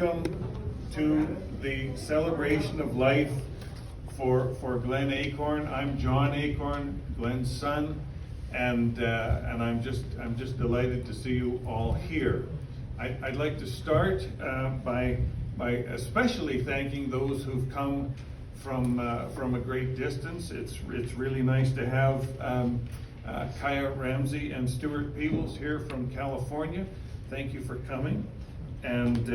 welcome to the celebration of life for Glen Acorn. I'm John Acorn, Glen's son, and I'm just delighted to see you all here. I'd like to start by especially thanking those who've come from a great distance. It's really nice to have Kaya Ramsey and Stuart Peebles here from California. Thank you for coming, and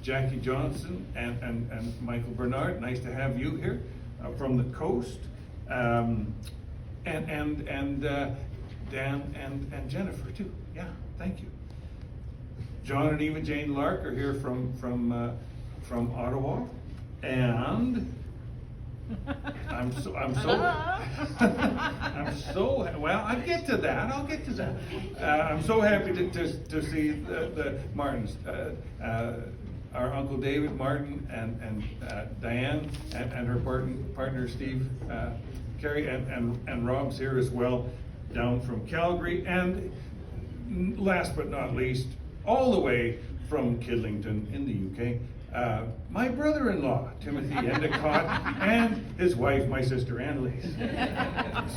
Jackie Johnson and Michael Bernard. Nice to have you here from the coast, and Dan and Jennifer too. Yeah, thank you. John and Eva Jane Lark are here from Ottawa, and I'm so well. I'll get to that. I'm so happy to see the Martins, our Uncle David Martin and Diane and her partner Steve Carey and Rob's here as well, down from Calgary, and last but not least, all the way from Kidlington in the UK. My brother-in-law, Timothy Endicott, and his wife, my sister, Annalise.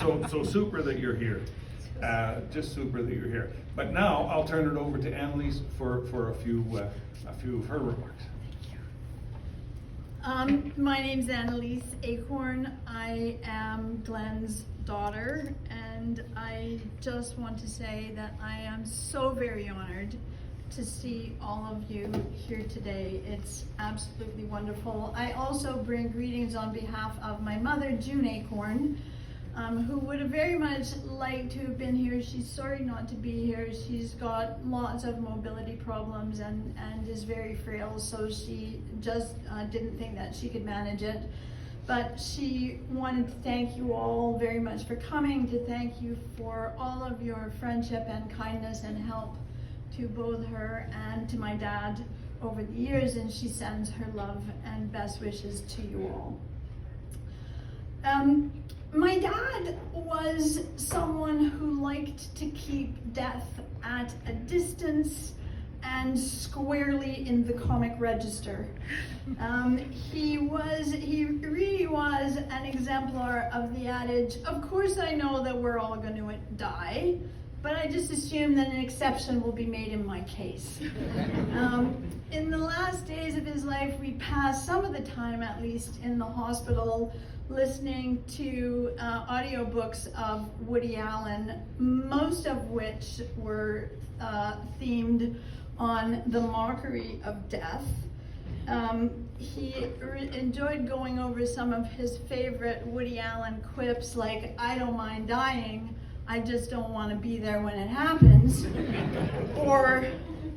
So super that you're here. Just super that you're here. But now I'll turn it over to Annalise for a few of her remarks. My name's Annalise Acorn. I am Glen's daughter, and I just want to say that I am so very honored to see all of you here today. It's absolutely wonderful. I also bring greetings on behalf of my mother, June Acorn, who would have very much liked to have been here. She's sorry not to be here. She's got lots of mobility problems and is very frail, so she just didn't think that she could manage it. But she wanted to thank you all very much for coming, to thank you for all of your friendship and kindness and help to both her and to my dad over the years, and she sends her love and best wishes to you all. My dad was someone who liked to keep death at a distance and squarely in the comic register. He really was an exemplar of the adage, of course I know that we're all going to die, but I just assume that an exception will be made in my case. In the last days of his life, we passed some of the time, at least, in the hospital, listening to audiobooks of Woody Allen, most of which were themed on the mockery of death. He enjoyed going over some of his favorite Woody Allen quips, like, I don't mind dying, I just don't want to be there when it happens, or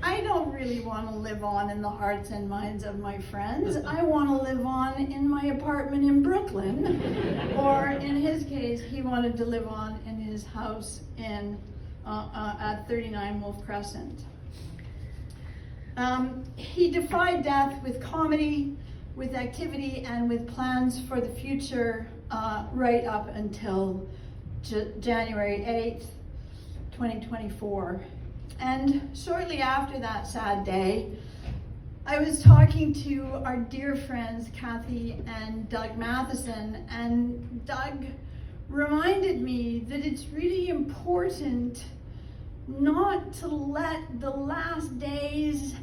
I don't really want to live on in the hearts and minds of my friends. I want to live on in my apartment in Brooklyn, or in his case, he wanted to live on in his house in at 39 Wolf Crescent. He defied death with comedy, with activity, and with plans for the future right up until January 8th, 2024. And shortly after that sad day, I was talking to our dear friends, Kathy and Doug Matheson, and Doug reminded me that it's really important not to let the last days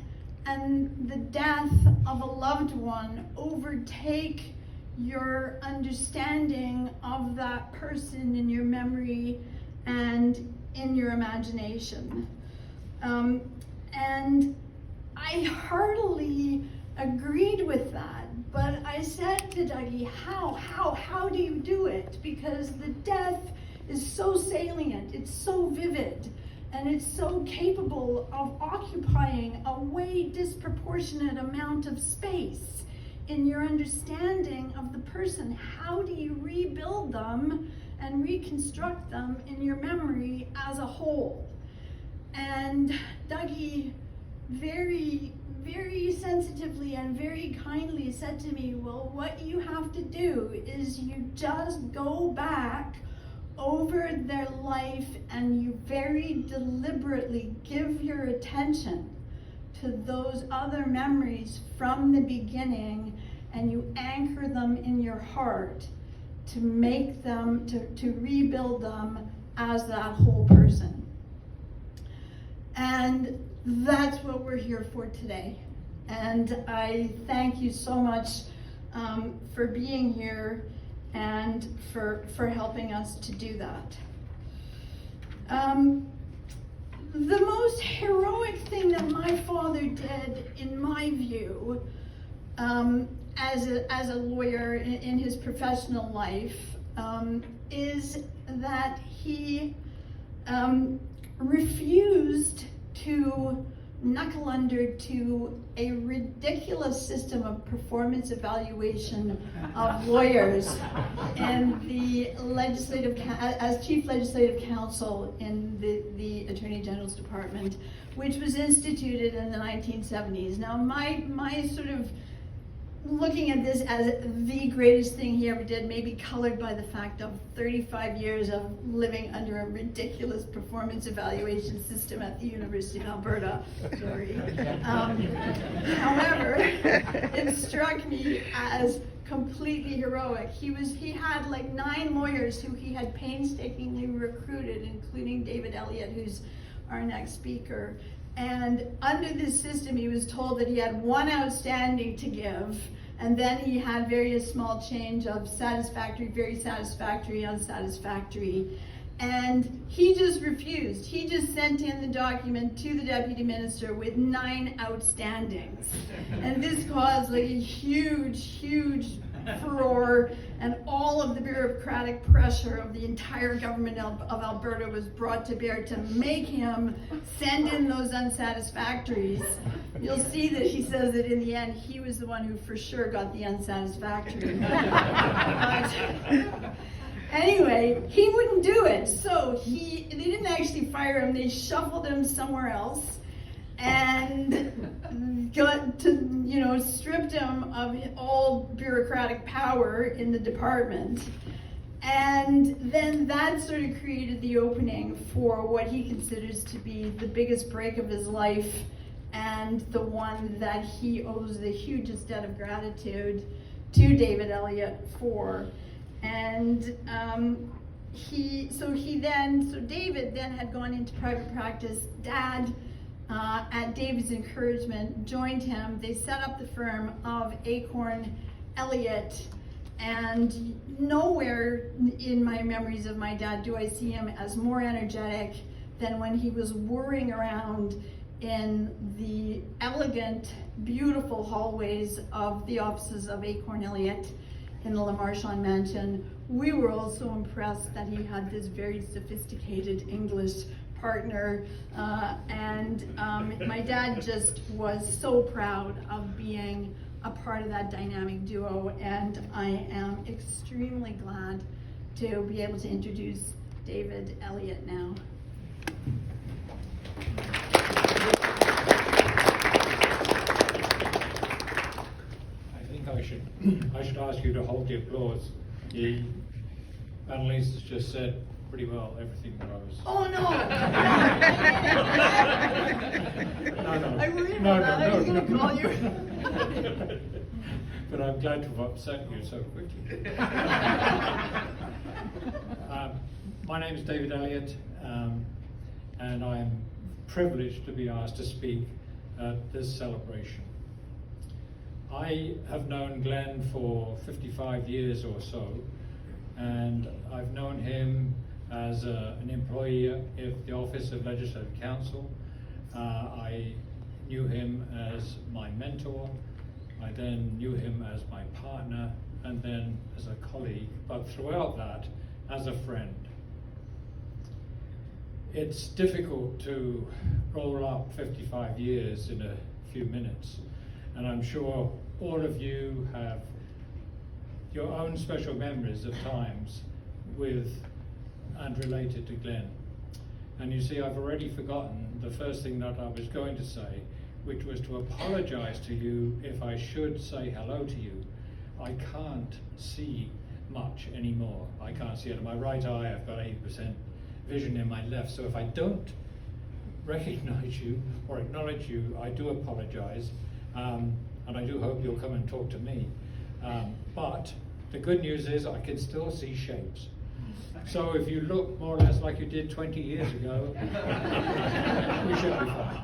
and the death of a loved one overtake your understanding of that person in your memory and in your imagination. And I heartily agreed with that, but I said to Dougie, how do you do it? Because the death is so salient, it's so vivid, and it's so capable of occupying a way disproportionate amount of space in your understanding of the person. How do you rebuild them and reconstruct them in your memory as a whole? And Dougie very, very sensitively and very kindly said to me, well, what you have to do is you just go back over their life and you very deliberately give your attention to those other memories from the beginning, and you anchor them in your heart to make them, to rebuild them as that whole person. And that's what we're here for today. And I thank you so much for being here and for helping us to do that. The most heroic thing that my father did, in my view, as a lawyer in his professional life, is that he refused to knuckle under to a ridiculous system of performance evaluation of lawyers and the as chief legislative counsel in the Attorney General's Department, which was instituted in the 1970s. Now, my sort of looking at this as the greatest thing he ever did, maybe colored by the fact of 35 years of living under a ridiculous performance evaluation system at the University of Alberta. Sorry. However, it struck me as completely heroic. He had like 9 lawyers who he had painstakingly recruited, including David Elliott, who's our next speaker. And under this system, he was told that he had 1 outstanding to give, and then he had various small change of satisfactory, very satisfactory, unsatisfactory. And he just refused. He just sent in the document to the deputy minister with 9 outstandings. And this caused like a huge furor, and all of the bureaucratic pressure of the entire government of Alberta was brought to bear to make him send in those unsatisfactories. You'll see that he says that in the end he was the one who for sure got the unsatisfactory. Anyway, he wouldn't do it, so they didn't actually fire him, they shuffled him somewhere else and got to, stripped him of all bureaucratic power in the department. And then that sort of created the opening for what he considers to be the biggest break of his life, and the one that he owes the hugest debt of gratitude to David Elliott for. And David then had gone into private practice. Dad, at David's encouragement, joined him. They set up the firm of Acorn, Elliott, and nowhere in my memories of my dad do I see him as more energetic than when he was whirring around in the elegant, beautiful hallways of the offices of Acorn Elliott in the Lamarchon mansion. We were also impressed that he had this very sophisticated English partner, and my dad just was so proud of being a part of that dynamic duo, and I am extremely glad to be able to introduce David Elliott now. I should ask you to hold the applause. The Annalise has just said pretty well everything that I was. Oh no! No. I worried about that. I was going to call you. But I'm glad to have upset you so quickly. My name is David Elliott, and I am privileged to be asked to speak at this celebration. I have known Glen for 55 years or so, and I've known him as an employee at the Office of Legislative Counsel. I knew him as my mentor. I then knew him as my partner, and then as a colleague, but throughout that, as a friend. It's difficult to roll up 55 years in a few minutes, and I'm sure all of you have your own special memories of times with and related to Glen. And you see, I've already forgotten the first thing that I was going to say, which was to apologize to you if I should say hello to you. I can't see much anymore. I can't see out of my right eye. I've got 80% vision in my left. So if I don't recognize you or acknowledge you, I do apologize, and I do hope you'll come and talk to me. But the good news is I can still see shapes. So if you look more or less like you did 20 years ago, we should be fine.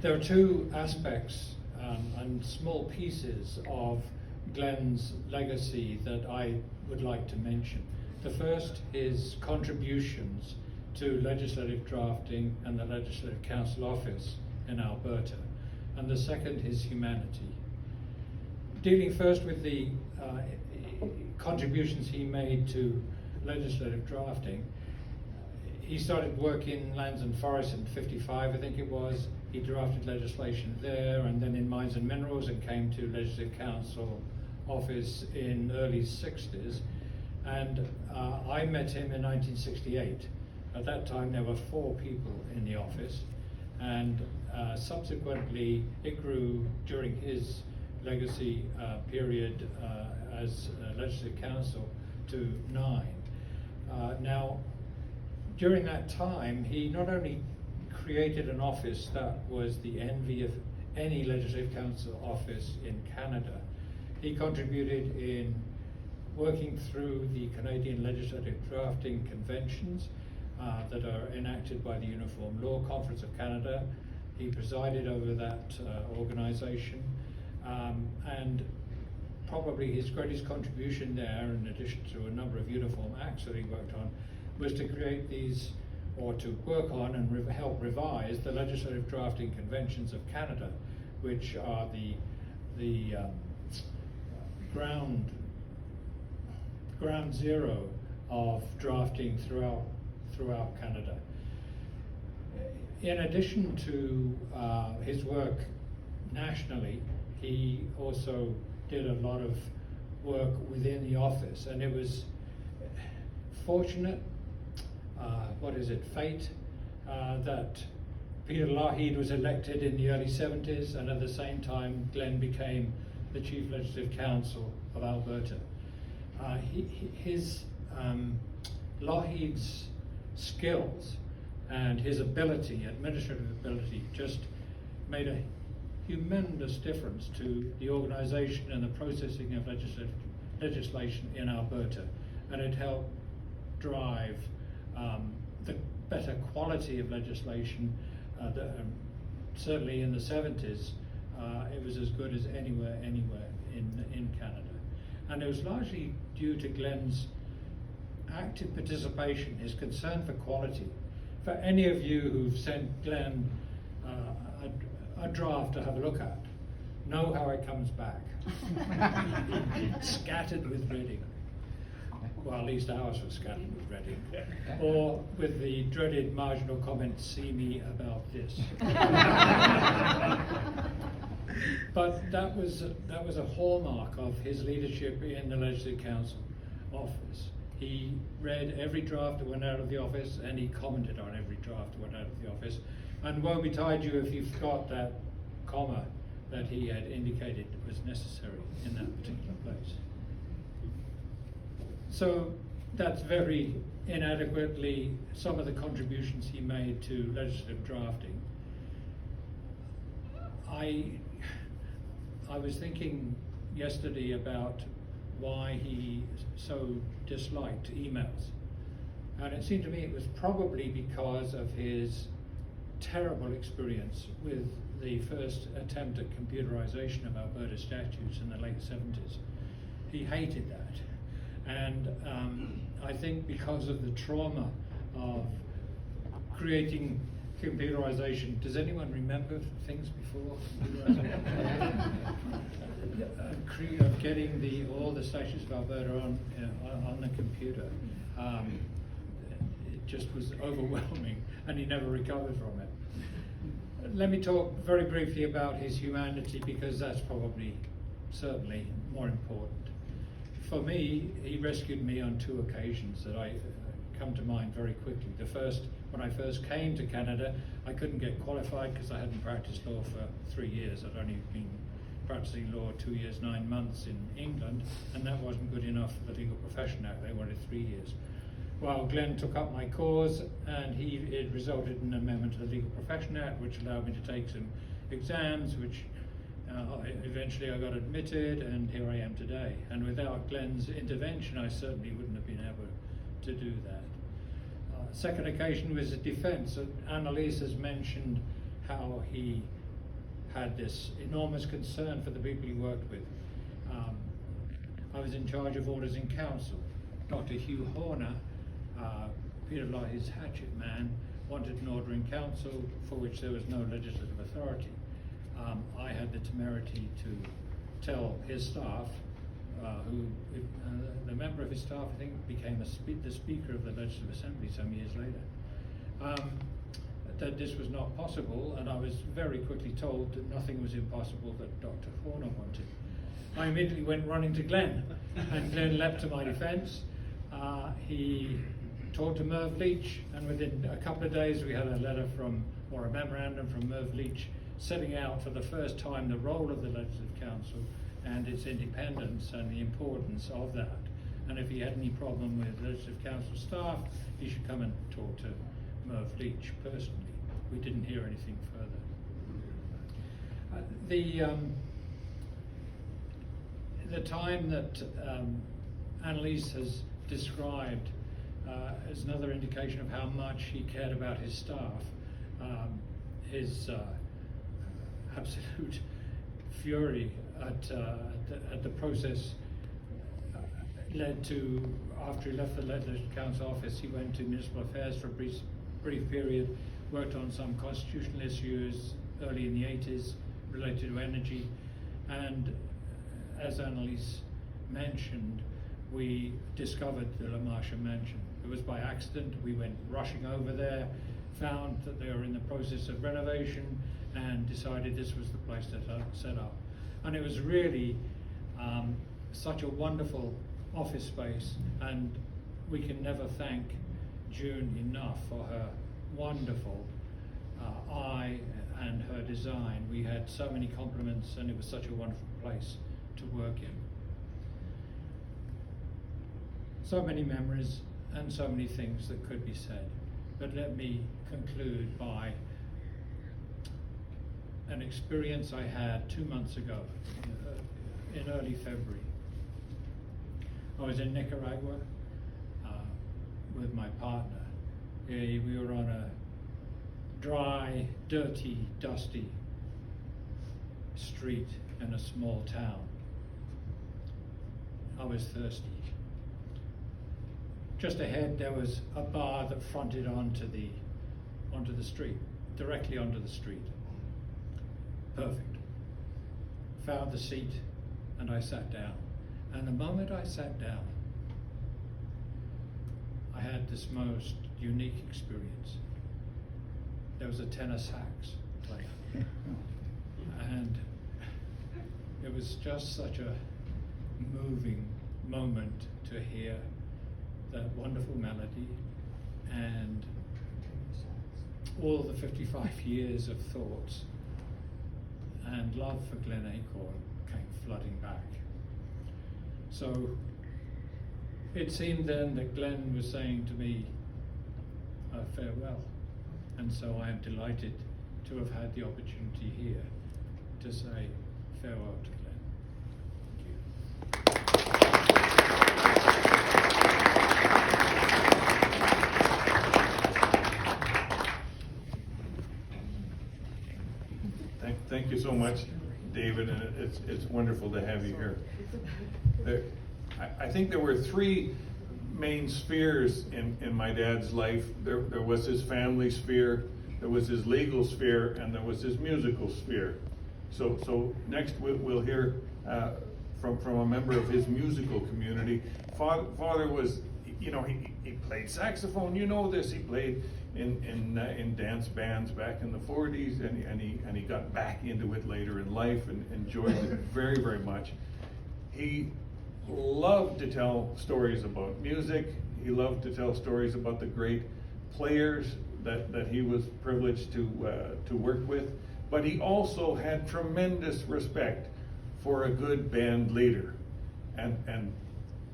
There are two aspects and small pieces of Glen's legacy that I would like to mention. The first is contributions to legislative drafting and the Legislative Council office in Alberta, and the second is humanity. Dealing first with the contributions he made to legislative drafting, he started work in Lands and Forests in '55, I think it was. He drafted legislation there, and then in Mines and Minerals, and came to Legislative Council office in early '60s. And I met him in 1968. At that time, there were 4 people in the office, and subsequently it grew during his legacy period as Legislative Council to 9. Now, during that time, he not only created an office that was the envy of any Legislative Council office in Canada, he contributed in working through the Canadian Legislative Drafting Conventions that are enacted by the Uniform Law Conference of Canada. He presided over that organisation, and probably his greatest contribution there, in addition to a number of uniform acts that he worked on, was to create these, or to work on and help revise the Legislative Drafting Conventions of Canada, which are the ground zero of drafting throughout Canada. In addition to his work nationally, he also did a lot of work within the office, and it was fortunate, fate, that Peter Lougheed was elected in the early '70s, and at the same time Glen became the Chief Legislative Counsel of Alberta. Lougheed's skills and his administrative ability, just made a humongous difference to the organisation and the processing of legislation in Alberta, and it helped drive the better quality of legislation. Certainly in the '70s, it was as good as anywhere in Canada. And it was largely due to Glen's active participation, his concern for quality. For any of you who've sent Glen a draft to have a look at, know how it comes back. Scattered with reading. Well, at least ours was scattered with reading. Or with the dreaded marginal comment, "See me about this." But that was a hallmark of his leadership in the Legislative Council office. He read every draft that went out of the office, and he commented on every draft that went out of the office. And woe betide you if you forgot that comma that he had indicated was necessary in that particular place. So that's very inadequately some of the contributions he made to legislative drafting. I was thinking yesterday about why he so disliked emails. And it seemed to me it was probably because of his terrible experience with the first attempt at computerization of Alberta statutes in the late 70s. He hated that. And I think because of the trauma of creating computerization, does anyone remember things before computerization? Of getting all the statutes of Alberta on the computer. It just was overwhelming, and he never recovered from it. Let me talk very briefly about his humanity, because that's certainly more important. For me, he rescued me on 2 occasions that I come to mind very quickly. The first, when I first came to Canada, I couldn't get qualified because I hadn't practiced law for 3 years. I'd only been practicing law 2 years, 9 months in England, and that wasn't good enough for the Legal Profession Act. They wanted 3 years. Well, Glen took up my cause, and it resulted in an amendment to the Legal Profession Act, which allowed me to take some exams, which eventually I got admitted, and here I am today. And without Glen's intervention, I certainly wouldn't have been able to do that. Second occasion was a defense. Annalise has mentioned how he had this enormous concern for the people he worked with. I was in charge of orders in council. Dr. Hugh Horner, Peter Lougheed's hatchet man, wanted an order in council for which there was no legislative authority. I had the temerity to tell his staff, the member of his staff, I think, became the Speaker of the Legislative Assembly some years later, that this was not possible, and I was very quickly told that nothing was impossible that Dr. Horner wanted. I immediately went running to Glen, and Glen leapt to my defence. He talked to Merv Leach, and within a couple of days we had a letter or a memorandum from Merv Leach setting out for the first time the role of the Legislative Council and its independence and the importance of that. And if he had any problem with Legislative Council staff, he should come and talk to Merv Leach personally. We didn't hear anything further. The time that Annalise has described is another indication of how much he cared about his staff. His absolute fury at the process led to, after he left the Legislative Council office, he went to Municipal Affairs for a brief period, worked on some constitutional issues early in the 80s related to energy, and as Annalise mentioned, we discovered the La Marcha mansion. It was by accident. We went rushing over there, found that they were in the process of renovation, and decided this was the place to set up. And it was really such a wonderful office space, and we can never thank June enough for her wonderful eye and her design. We had so many compliments, and it was such a wonderful place to work in. So many memories and so many things that could be said, but let me conclude by an experience I had 2 months ago in early February. I was in Nicaragua with my partner. We were on a dry, dirty, dusty street in a small town. I was thirsty. Just ahead there was a bar that fronted onto the street, directly onto the street. Perfect. Found the seat and I sat down. And the moment I sat down, I had this most unique experience. There was a tenor sax playing. And it was just such a moving moment to hear that wonderful melody, and all the 55 years of thoughts and love for Glen Acorn came flooding back. So it seemed then that Glen was saying to me, farewell. And so I am delighted to have had the opportunity here to say farewell to Glen. Thank you so much, David, and it's wonderful to have you here. I think there were three main spheres in my dad's life. There was his family sphere, there was his legal sphere, and there was his musical sphere. So next we'll hear from a member of his musical community. Father was, he played saxophone. You know this. He played in dance bands back in the 40s, and he got back into it later in life and enjoyed it very, very much. He loved to tell stories about music. He loved to tell stories about the great players that he was privileged to work with. But he also had tremendous respect for a good band leader, and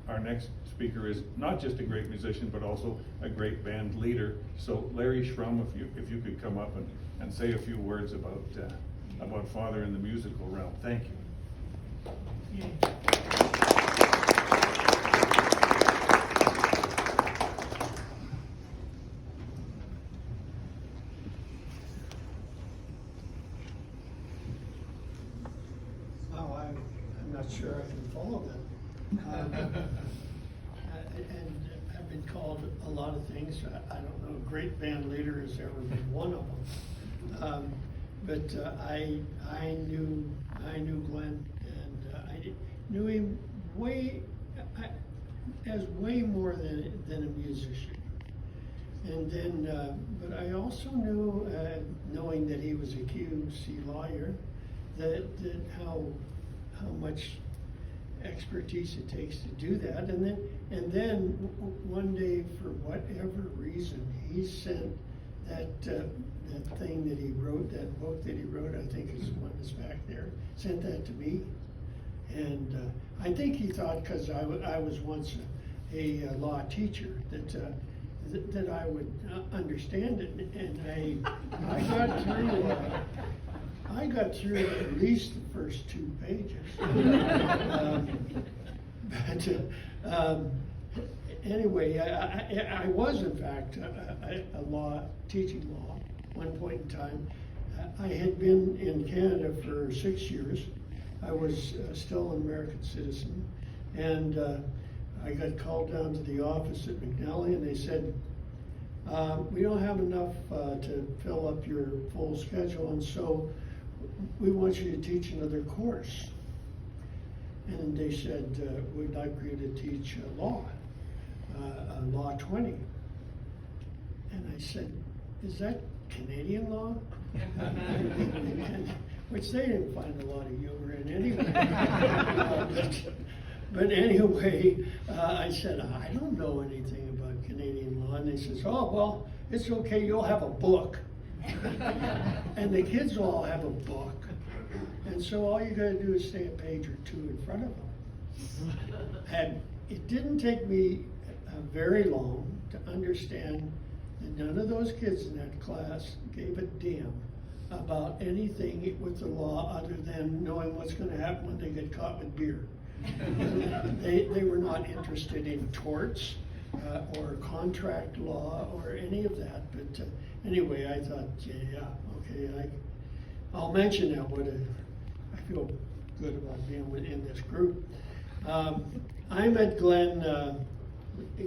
our next speaker is not just a great musician, but also a great band leader. So Larry Schrum, if you could come up and say a few words about Father in the musical realm. Thank you. Wow, I'm not sure I can follow that. And I've been called a lot of things. I don't know, a great band leader has ever been one of them. But I knew Glen, and I knew him as way more than a musician. And then, but I also knew, knowing that he was a QC lawyer, that how much expertise it takes to do that. And then one day, for whatever reason, he sent that thing that he wrote, that book that he wrote, I think is one that's back there, sent that to me. And I think he thought, because I was once a law teacher, that I would understand it, and I got through at least the first 2 pages. Anyway, I was in fact teaching law one point in time. I had been in Canada for 6 years. I was still an American citizen, and I got called down to the office at McNally, and they said, we don't have enough to fill up your full schedule, and so we want you to teach another course. And they said, we'd like for you to teach law, Law 20. And I said, is that Canadian law? Which they didn't find a lot of humor in anyway. But anyway, I said, I don't know anything about Canadian law. And they says, oh, well, it's okay, you'll have a book. And the kids all have a book. And so all you gotta do is stay a page or 2 in front of them. And it didn't take me very long to understand that none of those kids in that class gave a damn about anything with the law other than knowing what's gonna happen when they get caught with beer. They were not interested in torts or contract law or any of that. But anyway, I thought, yeah, okay, I'll mention that. I feel good about being in this group. I met Glen.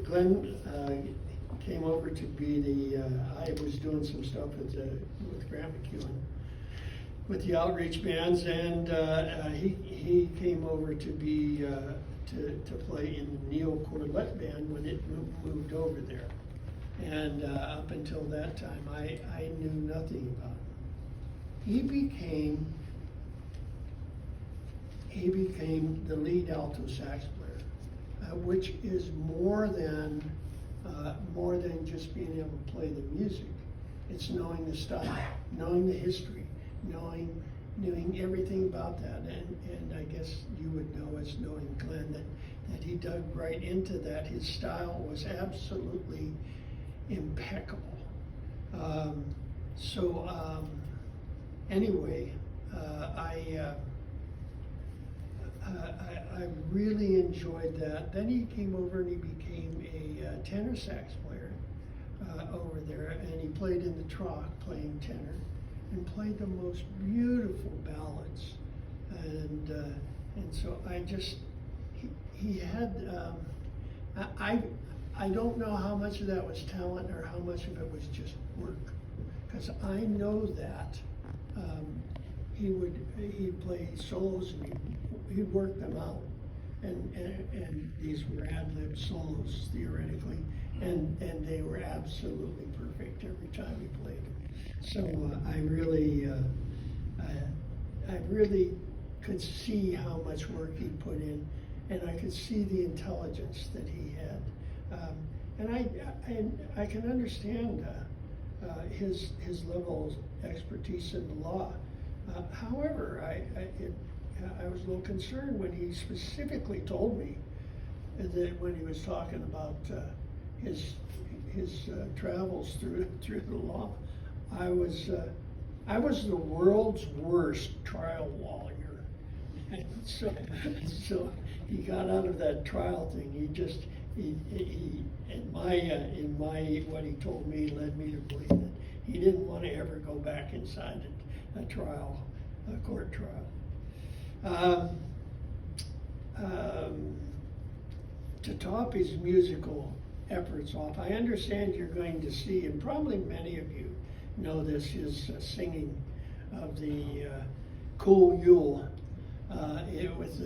Glen came over to be I was doing some stuff with Grant McEwen with the outreach bands, and he came over to be to play in the Neo Corlett band when it moved over there. And up until that time, I knew nothing about him. He became the lead alto sax player, which is more than just being able to play the music. It's knowing the style, knowing the history, knowing everything about that. And I guess you would know, as knowing Glen, that he dug right into that. His style was absolutely impeccable. Anyway, I really enjoyed that. Then he came over and he became a tenor sax player over there, and he played in the Troc, playing tenor, and played the most beautiful ballads. And so he had, I don't know how much of that was talent or how much of it was just work, because I know that he'd play solos and he'd work them out, and these were ad-lib solos theoretically, and they were absolutely perfect every time he played them. So I really could see how much work he put in, and I could see the intelligence that he had, and I can understand his level of expertise in the law. However, I was a little concerned when he specifically told me when he was talking about his travels through the law. I was the world's worst trial lawyer. And so he got out of that trial thing. He in my what he told me led me to believe that he didn't want to ever go back inside a court trial. To top his musical efforts off, I understand you're going to see, and probably many of you know this, his singing of the Cool Yule with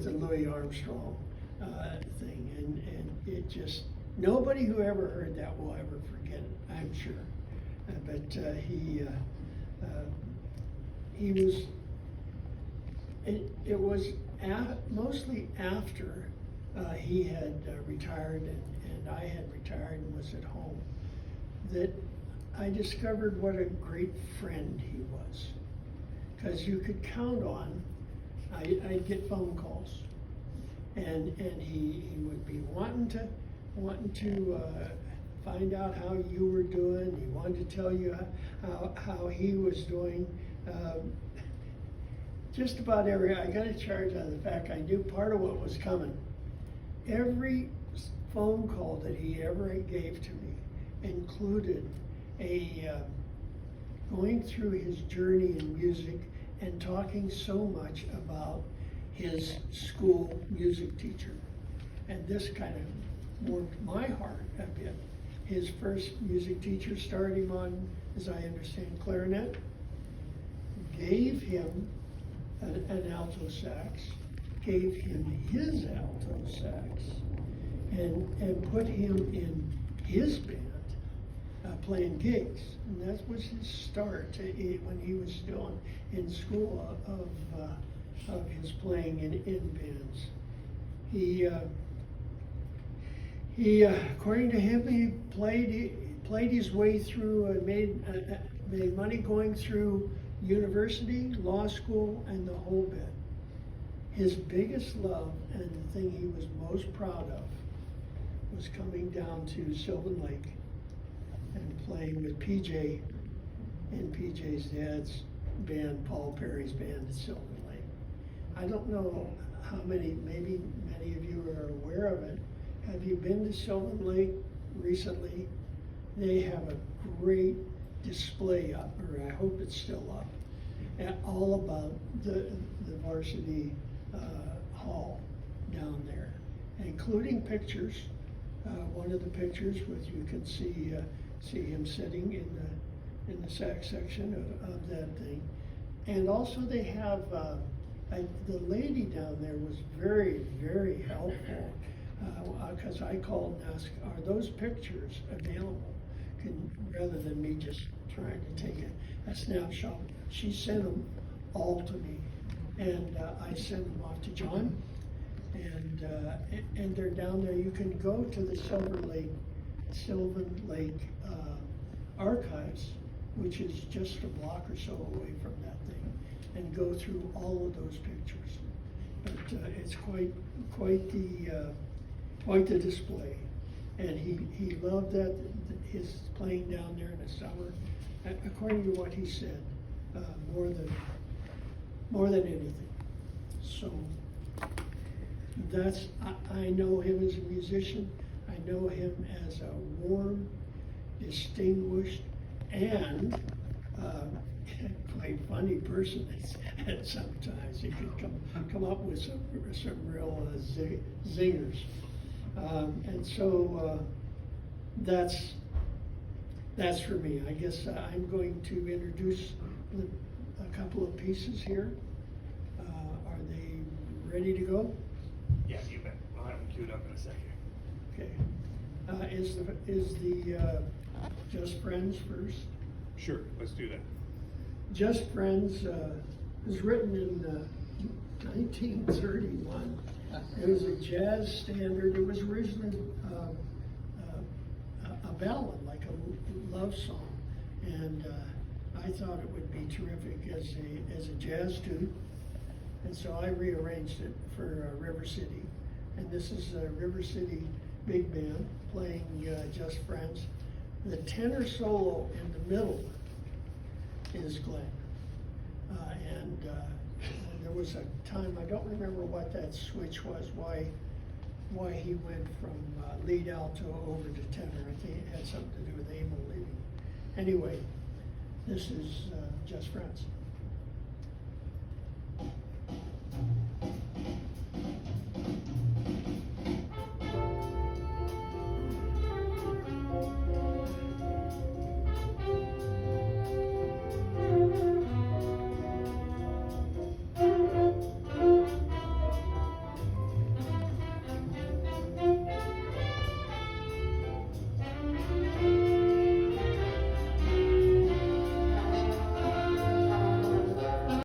the Louis Armstrong thing, and it just, nobody who ever heard that will ever forget it, I'm sure. But he was, it was mostly after he had retired and I had retired and was at home that I discovered what a great friend he was. Because you could count on, I'd get phone calls, and he would be wanting to find out how you were doing. He wanted to tell you how he was doing. Just about I got a charge out of the fact I knew part of what was coming. Every phone call that he ever gave to me included going through his journey in music and talking so much about his school music teacher. And this kind of warmed my heart a bit. His first music teacher started him on, as I understand, clarinet, gave him an alto sax, gave him his alto sax, and put him in his band, playing gigs. And that was his start when he was still in school of his playing in bands. He according to him, he played his way through and made money going through university, law school, and the whole bit. His biggest love and the thing he was most proud of was coming down to Sylvan Lake and playing with PJ and PJ's dad's band, Paul Perry's band at Sylvan Lake. I don't know how maybe many of you are aware of it. Have you been to Sylvan Lake recently? They have a great display up, or I hope it's still up, all about the varsity hall down there, including pictures. One of the pictures, which you can see him sitting in the sax section of that thing, and also they have the lady down there was very, very helpful, because I called and asked, are those pictures available? Rather than me just trying to take a snapshot, she sent them all to me, and I sent them off to John, and they're down there. You can go to the Sylvan Lake archives, which is just a block or so away from that thing, and go through all of those pictures. But it's quite the display, and he loved that his playing down there in the summer, according to what he said, more than anything. So that's, I know him as a musician. I know him as a warm, distinguished, and quite funny person at sometimes. He could come up with some real zingers. And so that's for me. I guess I'm going to introduce a couple of pieces here. Are they ready to go? Yeah, you bet. I'll have them queued up in a second. Okay. Is the Just Friends first? Sure, let's do that. Just Friends was written in 1931. It was a jazz standard. It was originally a ballad, like a love song, and I thought it would be terrific as a jazz tune, and so I rearranged it for River City and this is a River City Big Band playing Just Friends. The tenor solo in the middle is Glen. And there was a time, I don't remember what that switch was, why he went from lead alto over to tenor. I think it had something to do with Abel leaving. Anyway, this is Just Friends.